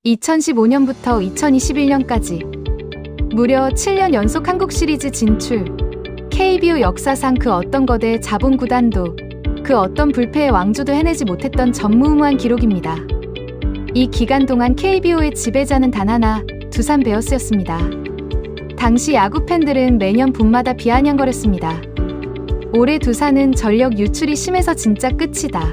2015년부터 2021년까지 무려 7년 연속 한국 시리즈 진출. KBO 역사상 그 어떤 거대 자본 구단도 그 어떤 불패의 왕조도 해내지 못했던 전무후무한 기록입니다. 이 기간 동안 KBO의 지배자는 단 하나, 두산 베어스였습니다. 당시 야구 팬들은 매년 봄마다 비아냥거렸습니다. 올해 두산은 전력 유출이 심해서 진짜 끝이다.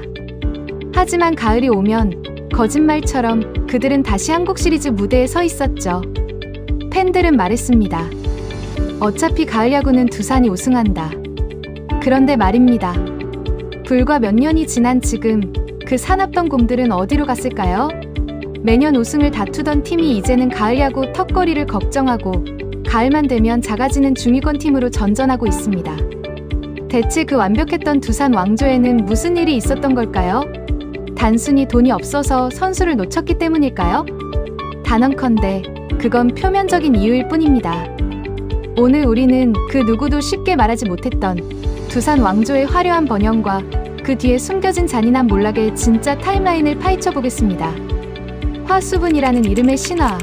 하지만 가을이 오면 거짓말처럼 그들은 다시 한국 시리즈 무대에 서 있었죠. 팬들은 말했습니다. 어차피 가을 야구는 두산이 우승한다. 그런데 말입니다. 불과 몇 년이 지난 지금 그 사납던 곰들은 어디로 갔을까요? 매년 우승을 다투던 팀이 이제는 가을 야구 턱걸이를 걱정하고 가을만 되면 작아지는 중위권 팀으로 전전하고 있습니다. 대체 그 완벽했던 두산 왕조에는 무슨 일이 있었던 걸까요? 단순히 돈이 없어서 선수를 놓쳤기 때문일까요? 단언컨대 그건 표면적인 이유일 뿐입니다. 오늘 우리는 그 누구도 쉽게 말하지 못했던 두산 왕조의 화려한 번영과 그 뒤에 숨겨진 잔인한 몰락의 진짜 타임라인을 파헤쳐 보겠습니다. 화수분이라는 이름의 신화.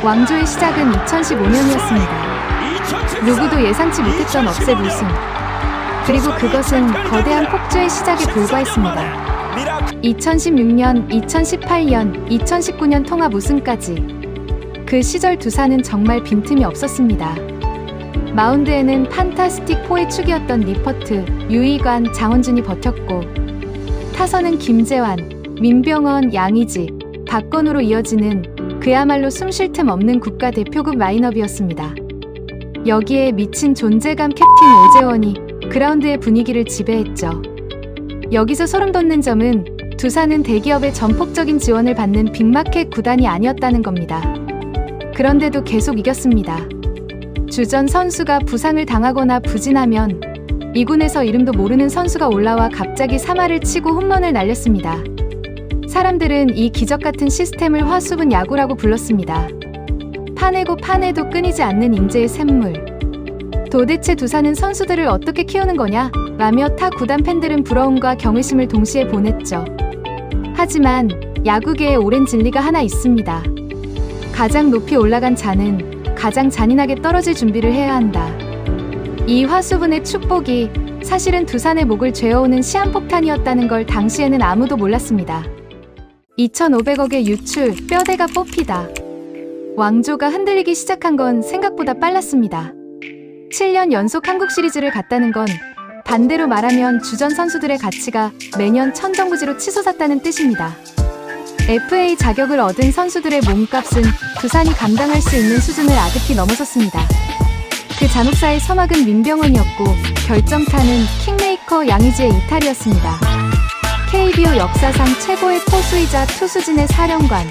왕조의 시작은 2015년이었습니다. 누구도 예상치 못했던 업셋 우승. 그리고 그것은 거대한 폭주의 시작에 불과했습니다. 2016년, 2018년, 2019년 통합 우승까지. 그 시절 두산은 정말 빈틈이 없었습니다. 마운드에는 판타스틱 4의 축이었던 리퍼트, 유이관, 장원준이 버텼고 타선은 김재환, 민병헌, 양의지, 박건우로 이어지는 그야말로 숨쉴 틈 없는 국가대표급 라인업이었습니다. 여기에 미친 존재감 캡틴 오재원이 그라운드의 분위기를 지배했죠. 여기서 소름 돋는 점은 두산은 대기업의 전폭적인 지원을 받는 빅마켓 구단이 아니었다는 겁니다. 그런데도 계속 이겼습니다. 주전 선수가 부상을 당하거나 부진하면 2군에서 이름도 모르는 선수가 올라와 갑자기 3할을 치고 홈런을 날렸습니다. 사람들은 이 기적같은 시스템을 화수분 야구라고 불렀습니다. 파내고 파내도 끊이지 않는 인재의 샘물. 도대체 두산은 선수들을 어떻게 키우는 거냐? 라며 타 구단 팬들은 부러움과 경외심을 동시에 보냈죠. 하지만 야구계에 오랜 진리가 하나 있습니다. 가장 높이 올라간 자는 가장 잔인하게 떨어질 준비를 해야 한다. 이 화수분의 축복이 사실은 두산의 목을 죄어오는 시한폭탄이었다는 걸 당시에는 아무도 몰랐습니다. 2,500억의 유출, 뼈대가 뽑히다. 왕조가 흔들리기 시작한 건 생각보다 빨랐습니다. 7년 연속 한국 시리즈를 갔다는 건 반대로 말하면 주전 선수들의 가치가 매년 천정부지로 치솟았다는 뜻입니다. FA 자격을 얻은 선수들의 몸값은 두산이 감당할 수 있는 수준을 아득히 넘어섰습니다. 그 잔혹사의 서막은 민병헌이었고 결정타는 킹메이커 양의지의 이탈이었습니다. KBO 역사상 최고의 포수이자 투수진의 사령관,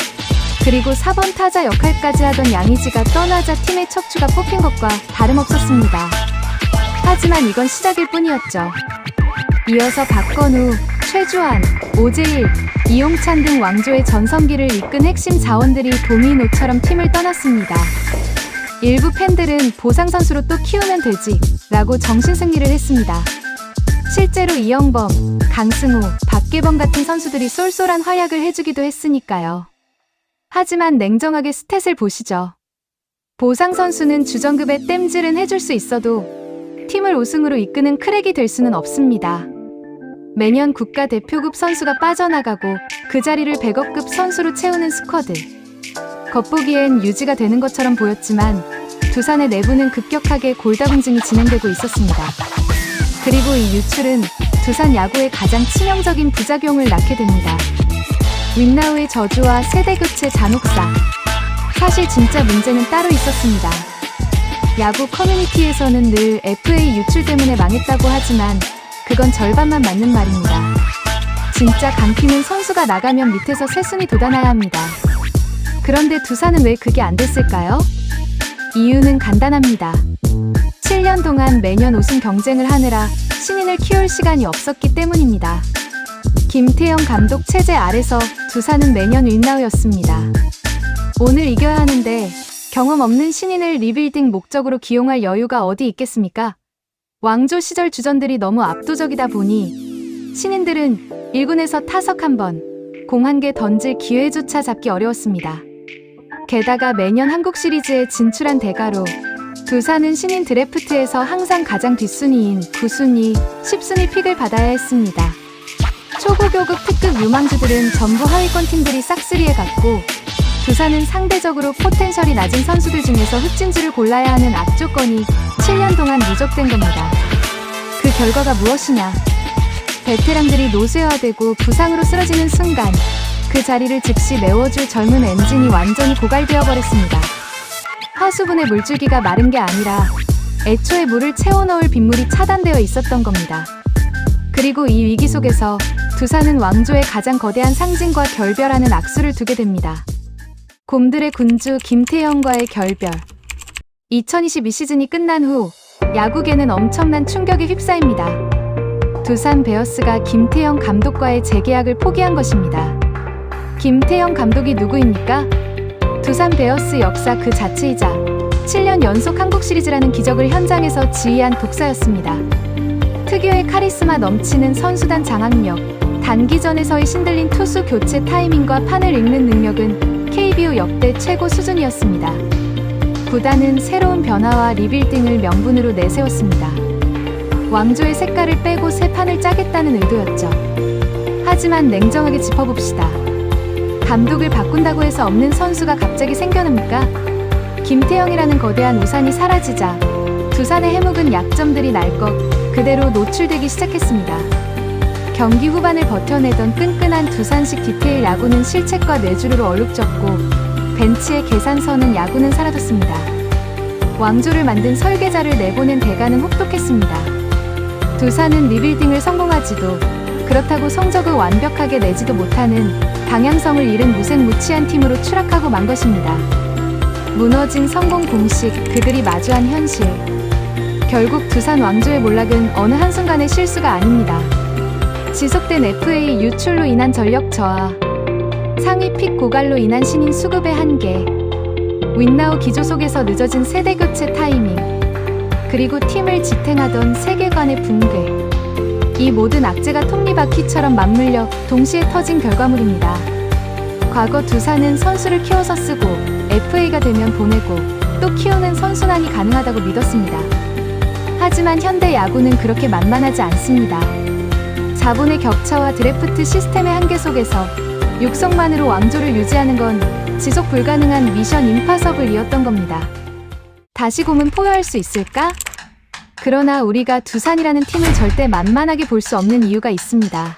그리고 4번 타자 역할까지 하던 양의지가 떠나자 팀의 척추가 뽑힌 것과 다름없었습니다. 하지만 이건 시작일 뿐이었죠. 이어서 박건우, 최주환, 오재일, 이용찬 등 왕조의 전성기를 이끈 핵심 자원들이 도미노처럼 팀을 떠났습니다. 일부 팬들은 보상 선수로 또 키우면 되지 라고 정신승리를 했습니다. 실제로 이영범, 강승호, 박계범 같은 선수들이 쏠쏠한 활약을 해주기도 했으니까요. 하지만 냉정하게 스탯을 보시죠. 보상 선수는 주전급의 땜질은 해줄 수 있어도 팀을 우승으로 이끄는 크랙이 될 수는 없습니다. 매년 국가대표급 선수가 빠져나가고 그 자리를 100억급 선수로 채우는 스쿼드. 겉보기엔 유지가 되는 것처럼 보였지만 두산의 내부는 급격하게 골다공증이 진행되고 있었습니다. 그리고 이 유출은 두산 야구의 가장 치명적인 부작용을 낳게 됩니다. 윈나우의 저주와 세대교체 잔혹사. 사실 진짜 문제는 따로 있었습니다. 야구 커뮤니티에서는 늘 FA 유출 때문에 망했다고 하지만 그건 절반만 맞는 말입니다. 진짜 강팀은 선수가 나가면 밑에서 새순이 돋아나야 합니다. 그런데 두산은 왜 그게 안 됐을까요? 이유는 간단합니다. 7년 동안 매년 우승 경쟁을 하느라 신인을 키울 시간이 없었기 때문입니다. 김태형 감독 체제 아래서 두산은 매년 윈나우였습니다. 오늘 이겨야 하는데 경험 없는 신인을 리빌딩 목적으로 기용할 여유가 어디 있겠습니까? 왕조 시절 주전들이 너무 압도적이다 보니 신인들은 1군에서 타석 1번, 공 한 개 던질 기회조차 잡기 어려웠습니다. 게다가 매년 한국 시리즈에 진출한 대가로 두산은 신인 드래프트에서 항상 가장 뒷순위인 9순위, 10순위 픽을 받아야 했습니다. 초고교급 특급 유망주들은 전부 하위권 팀들이 싹쓸이해 갔고 두산은 상대적으로 포텐셜이 낮은 선수들 중에서 흑진주를 골라야 하는 악조건이 7년 동안 누적된 겁니다. 그 결과가 무엇이냐? 베테랑들이 노쇠화되고 부상으로 쓰러지는 순간 그 자리를 즉시 메워줄 젊은 엔진이 완전히 고갈되어 버렸습니다. 하수분의 물줄기가 마른 게 아니라 애초에 물을 채워넣을 빗물이 차단되어 있었던 겁니다. 그리고 이 위기 속에서 두산은 왕조의 가장 거대한 상징과 결별하는 악수를 두게 됩니다. 곰들의 군주 김태형과의 결별. 2022 시즌이 끝난 후 야구계는 엄청난 충격에 휩싸입니다. 두산 베어스가 김태형 감독과의 재계약을 포기한 것입니다. 김태형 감독이 누구입니까? 두산 베어스 역사 그 자체이자 7년 연속 한국 시리즈라는 기적을 현장에서 지휘한 독사였습니다. 특유의 카리스마 넘치는 선수단 장악력, 단기전에서의 신들린 투수 교체 타이밍과 판을 읽는 능력은 KBO 역대 최고 수준이었습니다. 구단은 새로운 변화와 리빌딩을 명분으로 내세웠습니다. 왕조의 색깔을 빼고 새 판을 짜겠다는 의도였죠. 하지만 냉정하게 짚어봅시다. 감독을 바꾼다고 해서 없는 선수가 갑자기 생겨납니까? 김태형이라는 거대한 우산이 사라지자 두산의 해묵은 약점들이 날 것 그대로 노출되기 시작했습니다. 경기 후반을 버텨내던 끈끈한 두산식 디테일 야구는 실책과 뇌주르로 얼룩졌고 벤치의 계산서는 야구는 사라졌습니다. 왕조를 만든 설계자를 내보낸 대가는 혹독했습니다. 두산은 리빌딩을 성공하지도 그렇다고 성적을 완벽하게 내지도 못하는 방향성을 잃은 무색무취한 팀으로 추락하고 만 것입니다. 무너진 성공 공식, 그들이 마주한 현실. 결국 두산 왕조의 몰락은 어느 한순간의 실수가 아닙니다. 지속된 FA 유출로 인한 전력 저하, 상위 픽 고갈로 인한 신인 수급의 한계, 윈나우 기조 속에서 늦어진 세대 교체 타이밍, 그리고 팀을 지탱하던 세계관의 붕괴. 이 모든 악재가 톱니바퀴처럼 맞물려 동시에 터진 결과물입니다. 과거 두산은 선수를 키워서 쓰고 FA가 되면 보내고 또 키우는 선순환이 가능하다고 믿었습니다. 하지만 현대 야구는 그렇게 만만하지 않습니다. 자본의 격차와 드래프트 시스템의 한계 속에서 육성만으로 왕조를 유지하는 건 지속 불가능한 미션 임파서블이었던 겁니다. 다시 곰은 포효할 수 있을까? 그러나 우리가 두산이라는 팀을 절대 만만하게 볼 수 없는 이유가 있습니다.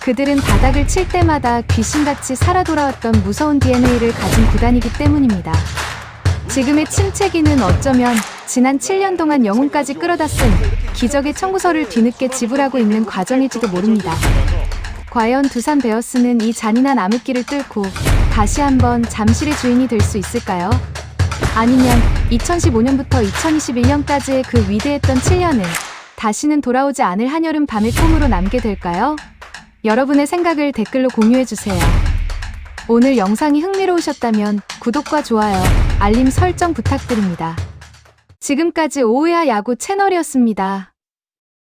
그들은 바닥을 칠 때마다 귀신같이 살아 돌아왔던 무서운 DNA를 가진 구단이기 때문입니다. 지금의 침체기는 어쩌면 지난 7년 동안 영웅까지 끌어다 쓴 기적의 청구서를 뒤늦게 지불하고 있는 과정일지도 모릅니다. 과연 두산 베어스는 이 잔인한 암흑기를 뚫고 다시 한번 잠실의 주인이 될 수 있을까요? 아니면 2015년부터 2021년까지의 그 위대했던 7년은 다시는 돌아오지 않을 한여름 밤의 꿈으로 남게 될까요? 여러분의 생각을 댓글로 공유해주세요. 오늘 영상이 흥미로우셨다면 구독과 좋아요, 알림 설정 부탁드립니다. 지금까지 오우야 야구 채널이었습니다.